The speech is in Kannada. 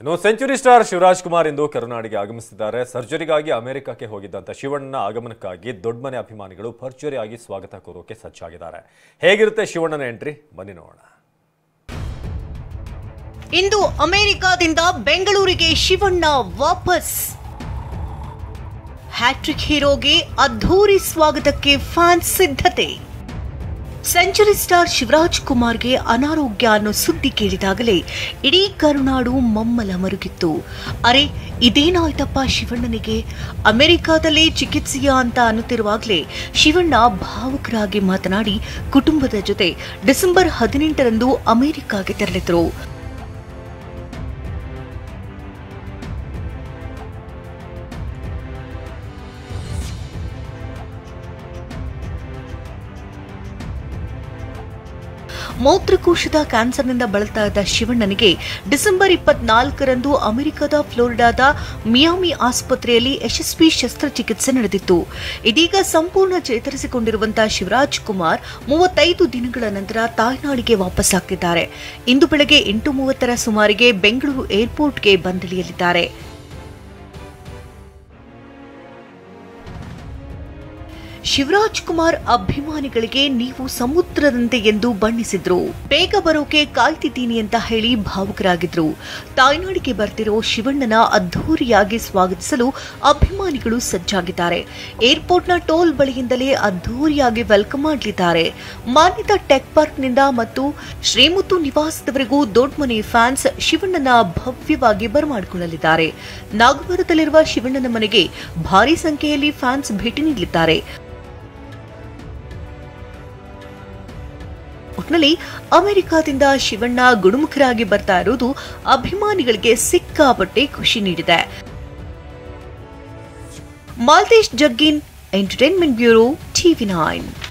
ಇನ್ನು ಸೆಂಚುರಿ ಸ್ಟಾರ್ ಶಿವರಾಜ್ ಕುಮಾರ್ ಇಂದು ಕರುನಾಡಿಗೆ ಆಗಮಿಸಿದ್ದಾರೆ. ಸರ್ಜರಿಗಾಗಿ ಅಮೆರಿಕಕ್ಕೆ ಹೋಗಿದ್ದಂತ ಶಿವಣ್ಣನ ಆಗಮನಕ್ಕಾಗಿ ದೊಡ್ಡಮನೆ ಅಭಿಮಾನಿಗಳು ಭರ್ಜರಿಯಾಗಿ ಸ್ವಾಗತ ಕೋರೋಕೆ ಸಜ್ಜಾಗಿದ್ದಾರೆ. ಹೇಗಿರುತ್ತೆ ಶಿವಣ್ಣನ ಎಂಟ್ರಿ, ಬನ್ನಿ ನೋಡೋಣ. ಇಂದು ಅಮೆರಿಕದಿಂದ ಬೆಂಗಳೂರಿಗೆ ಶಿವಣ್ಣ ವಾಪಸ್. ಹ್ಯಾಟ್ರಿಕ್ ಹೀರೋಗೆ ಅದ್ಧೂರಿ ಸ್ವಾಗತಕ್ಕೆ ಫ್ಯಾನ್ಸ್ ಸಿದ್ಧತೆ. ಸೆಂಚುರಿ ಸ್ಟಾರ್ ಶಿವರಾಜ್ ಕುಮಾರ್ಗೆ ಅನಾರೋಗ್ಯ ಅನ್ನೋ ಸುದ್ದಿ ಕೇಳಿದಾಗಲೇ ಇಡೀ ಕರುನಾಡು ಮಮ್ಮಲ ಮರುಗಿತ್ತು. ಅರೆ, ಇದೇನಾಯ್ತಪ್ಪ ಶಿವಣ್ಣನಿಗೆ, ಅಮೆರಿಕಾದಲ್ಲೇ ಚಿಕಿತ್ಸೆಯ ಅಂತ ಅನ್ನುತ್ತಿರುವಾಗಲೇ ಶಿವಣ್ಣ ಭಾವುಕರಾಗಿ ಮಾತನಾಡಿ ಕುಟುಂಬದ ಜೊತೆ ಡಿಸೆಂಬರ್ 18ರಂದು ಅಮೆರಿಕಾಗೆ ತೆರಳಿದರು. ಮೂತ್ರಕೋಶದ ಕ್ಯಾನ್ಸರ್ನಿಂದ ಬಳಲ್ತಾ ಇದ್ದ ಶಿವಣ್ಣನಿಗೆ ಡಿಸೆಂಬರ್ 24ರಂದು ಅಮೆರಿಕದ ಫ್ಲೋರಿಡಾದ ಮಿಯಾಮಿ ಆಸ್ಪತ್ರೆಯಲ್ಲಿ ಯಶಸ್ವಿ ಶಸ್ತ್ರಚಿಕಿತ್ಸೆ ನಡೆದಿತ್ತು. ಇದೀಗ ಸಂಪೂರ್ಣ ಚೇತರಿಸಿಕೊಂಡಿರುವಂತಹ ಶಿವರಾಜ್ ಕುಮಾರ್ 35 ದಿನಗಳ ನಂತರ ತಾಯ್ನಾಡಿಗೆ ವಾಪಸ್ಸಾಗ್ತಿದ್ದಾರೆ. ಇಂದು ಬೆಳಗ್ಗೆ 8:30ರ ಸುಮಾರಿಗೆ ಬೆಂಗಳೂರು ಏರ್ಪೋರ್ಟ್ಗೆ ಬಂದಿಳಿಯಲಿದ್ದಾರೆ. ಶಿವರಾಜ್ ಕುಮಾರ್ ಅಭಿಮಾನಿಗಳಿಗೆ ನೀವು ಸಮುದ್ರದಂತೆ ಎಂದು ಬಣ್ಣಿಸಿದ್ರು. ಬೇಗ ಬರೋಕೆ ಕಾಯ್ತಿದ್ದೀನಿ ಅಂತ ಹೇಳಿ ಭಾವುಕರಾಗಿದ್ರು. ತಾಯ್ನಾಡಿಗೆ ಬರ್ತಿರೋ ಶಿವಣ್ಣನ ಅದ್ಧೂರಿಯಾಗಿ ಸ್ವಾಗತಿಸಲು ಅಭಿಮಾನಿಗಳು ಸಜ್ಜಾಗಿದ್ದಾರೆ. ಏರ್ಪೋರ್ಟ್ನ ಟೋಲ್ ಬಳಿಯಿಂದಲೇ ಅದ್ಧೂರಿಯಾಗಿ ವೆಲ್ಕಮ್ ಮಾಡಲಿದ್ದಾರೆ. ಮಾನ್ಯತಾ ಟೆಕ್ ಪಾರ್ಕ್ನಿಂದ ಮತ್ತು ಶ್ರೀಮುತ್ತು ನಿವಾಸದವರೆಗೂ ದೊಡ್ಡಮನೆ ಫ್ಯಾನ್ಸ್ ಶಿವಣ್ಣನ ಭವ್ಯವಾಗಿ ಬರಮಾಡಿಕೊಳ್ಳಲಿದ್ದಾರೆ. ನಾಗಪುರದಲ್ಲಿರುವ ಶಿವಣ್ಣನ ಮನೆಗೆ ಭಾರಿ ಸಂಖ್ಯೆಯಲ್ಲಿ ಫ್ಯಾನ್ಸ್ ಭೇಟಿ ನೀಡಲಿದ್ದಾರೆ. ಒಟ್ನಲ್ಲಿ ಅಮೆರಿಕಾದಿಂದ ಶಿವಣ್ಣ ಗುಣಮುಖರಾಗಿ ಬರ್ತಾ ಇರುವುದು ಅಭಿಮಾನಿಗಳಿಗೆ ಸಿಕ್ಕಾಪಟ್ಟೆ ಖುಷಿ ನೀಡಿದೆ. Maltesh Jaggin, entertainment bureau, TV9.